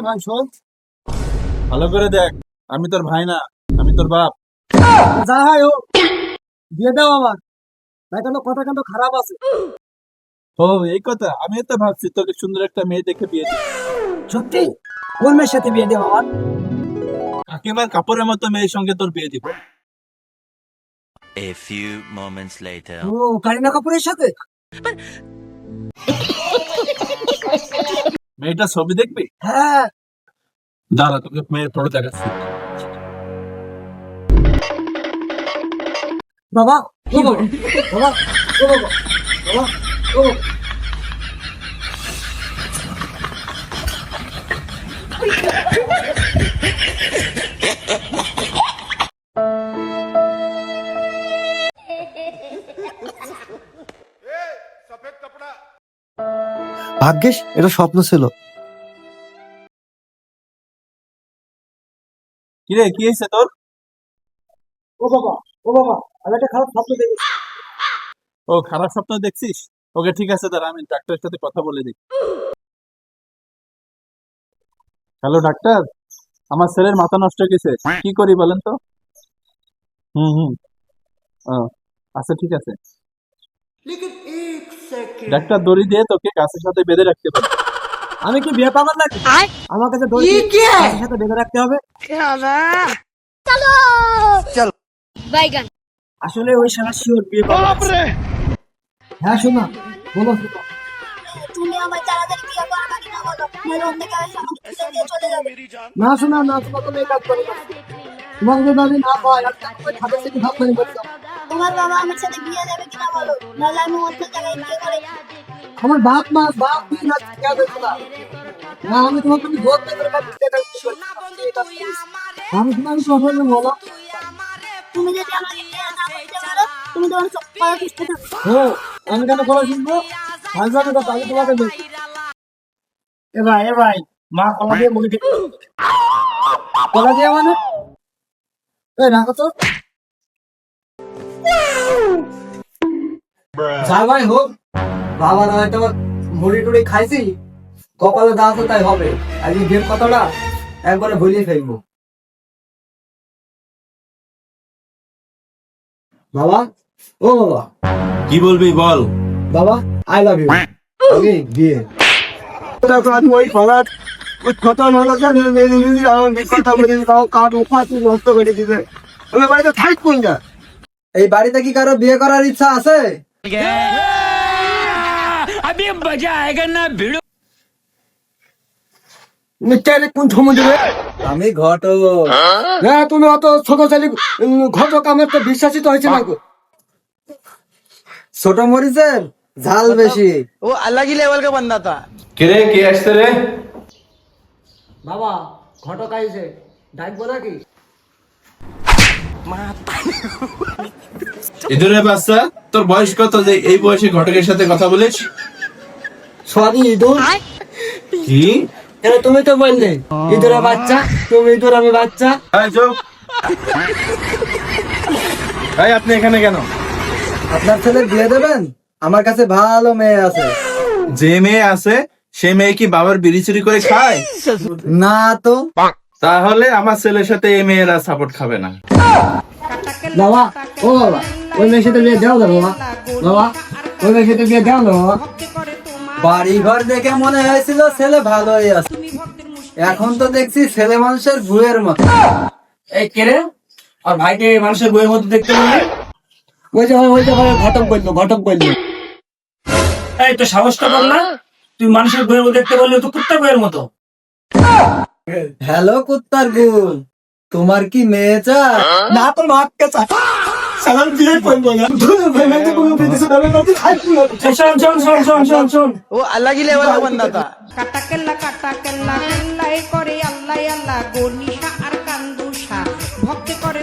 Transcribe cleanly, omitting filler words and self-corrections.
ভাই শোন, ভালো করে দেখ, আমি তোর ভাই না, আমি তোর বাপ। যা হয় ও, দিয়ে দাও আমার ভাই, কেন কথা কিন্তু খারাপ আছে। ও এই কথা, আমি তো ভাবছি তোকে সুন্দর একটা মেয়ে দেখে বিয়ে দিই। সত্যি? কোন মেয়ের সাথে বিয়ে দেবো আমার? কাকিমার কাপড়ের মতো মেয়ের সঙ্গে তোর বিয়ে দিব। A few moments later. ও, কারিনা কাপুরের সাথে? মেয়েটা ছবি দেখবি? হ্যাঁ। দাঁড়া, তোকে মেয়ের ফটো দেখাচ্ছি। বাবা, ও বাবা, বাবা, ও বাবা, বাবা, ও বাবা। ভাগ্যিস এটা স্বপ্ন ছিল। কিরে, কি হয়েছে তোর? ও বাবা, ও বাবা, আমি একটা খারাপ স্বপ্ন দেখেছি। ও, খারাপ স্বপ্ন দেখছিস? ওকে ঠিক আছে, দাঁড়া আমি ডাক্তারের সাথে কথা বলে দিই। হ্যালো ডাক্তার, আমার ছেলের মাথা নষ্ট হয়ে গেছে, কি করি বলেন তো? হুম হুম। ও, আচ্ছা ঠিক আছে। ডাক্তার, দড়ি দিয়ে তোকে গাছের সাথে বেঁধে রাখতে পারে। আমি কি বিয়ে পাগল নাকি? আমার কাছে দড়ি দিয়ে গাছের সাথে বেঁধে রাখতে হবে? বাইগান আসলে ওই শালা শিওর বিয়ে পাগল আছে। হ্যাঁ শোনা, বলো শোনা। তুমি আমার তাড়াতাড়ি বিয়ে করবে কিনা বলো, নাহলে অন্ধকারের সামনে দিয়ে চলে যাবে। না শোনা, না শোনা, তুমি এই কাজ করো না। তোমাকে যদি আমি না পাই, আমি তোমাকে খাবার থেকে ভাত পানি করতাম। তোমার বাবা আমার সাথে বিয়ে দেবে কিনা বলো, নাহলে আমি অন্য জায়গায় বিয়ে করে আমার বাপ মা বাপ বিয়ে না কে দেবে না? না, আমি তোমাকে আমি ভোট পেতে পারি, এটা কি করছি? আমি তোমাকে কথা বলো। তুমি যদি আমাকে বিয়ে না করতে পারো, তুমি তোমার সব করার চেষ্টা করো। ও, আমি কেন কথা শুনবো? আমি জানি কথা, আমি তোমাকে বলছি। এ ভাই, এ ভাই, মা কলা দিয়ে মুড়ি খেতে বলে। কলা দিয়ে মানে? এই রাখো তো। যা ভাই হোক, বাবার হয়তো মুড়ি টুড়ি খাইছি, কপালে দাঁত তো তাই হবে। আর এই বিয়ের কথাটা একবারে ভুলিয়ে ফেলবো। বাবা, ও বাবা, কি বলবি বল। বাবা, আই লাভ ইউ। আমি বিয়ে ওই ফলার ওই কথা হলো কথা বলে কাঠ উপাসি নষ্ট করে দিতে। ওই বাড়িতে থাকবো না। এই বাড়িতে কি কারো বিয়ে করার ইচ্ছা আছে? কোন সমুদ্রে? আমি ঘটক। হ্যাঁ, তুমি অত ছোট ছেলে ঘটক, আমার তো বিশ্বাসিত হয়েছে না। ছোট মরিচের ঝাল বেশি। वो अलग ही लेवल का बंदा था। কে কে আসছে রে? বাবা, ঘটক আইছে, ডাকবো নাকি? ইঁদুরের বাচ্চা, তোর বয়স কত যে এই বয়সে ঘটকের সাথে কথা বলিস? সরি ইঁদুর। কি? তুমি তো বললে ইঁদুরের বাচ্চা, তুমি ইঁদুর আমি বাচ্চা। এই চুপ। এই, আপনি এখানে কেন? আপনার ছেলে বিয়ে দেবেন? আমার কাছে ভালো মেয়ে আছে। যে মেয়ে আছে সে মেয়ে কি বাবার বিড়ি চুরি করে খায়? না তো। তাহলে আমার ছেলের সাথে এই মেয়েরা সাপোর্ট খাবে না। বাবা, ও বাবা, ওই মেয়ের সাথে বিয়ে দেও না বাবা। বাবা, ওই মেয়ের সাথে বিয়ে দেও না বাবা। বাড়ি ঘর দেখে মনে হয়েছিল ছেলে ভালোই আছে, এখন তো দেখছি ছেলে মানুষের গুয়ের মতো। এই কেরে আর ভাইকে মানুষের গুয়ের মতো দেখতে বললি? ওই যে ঘটক বললো, ঘটক বললো। এই তো সাহসটা কর না, তুই মানুষের বইয়ের মতো দেখতে বললে তো কুত্তা বইয়ের মতো। হ্যালো কুত্তার গুণ, তোমার কি মেয়ে চায়? না তো মাকে চায়। সালাম দিয়ে বলবো না। শোন শোন শোন শোন শোন শোন, वो अलग ही लेवल का बंदा था। কাটা কেল্লা কেল্লাই করে আল্লাহ আল্লাহ গো নিশা আর কান্দুষা ভক্তি করে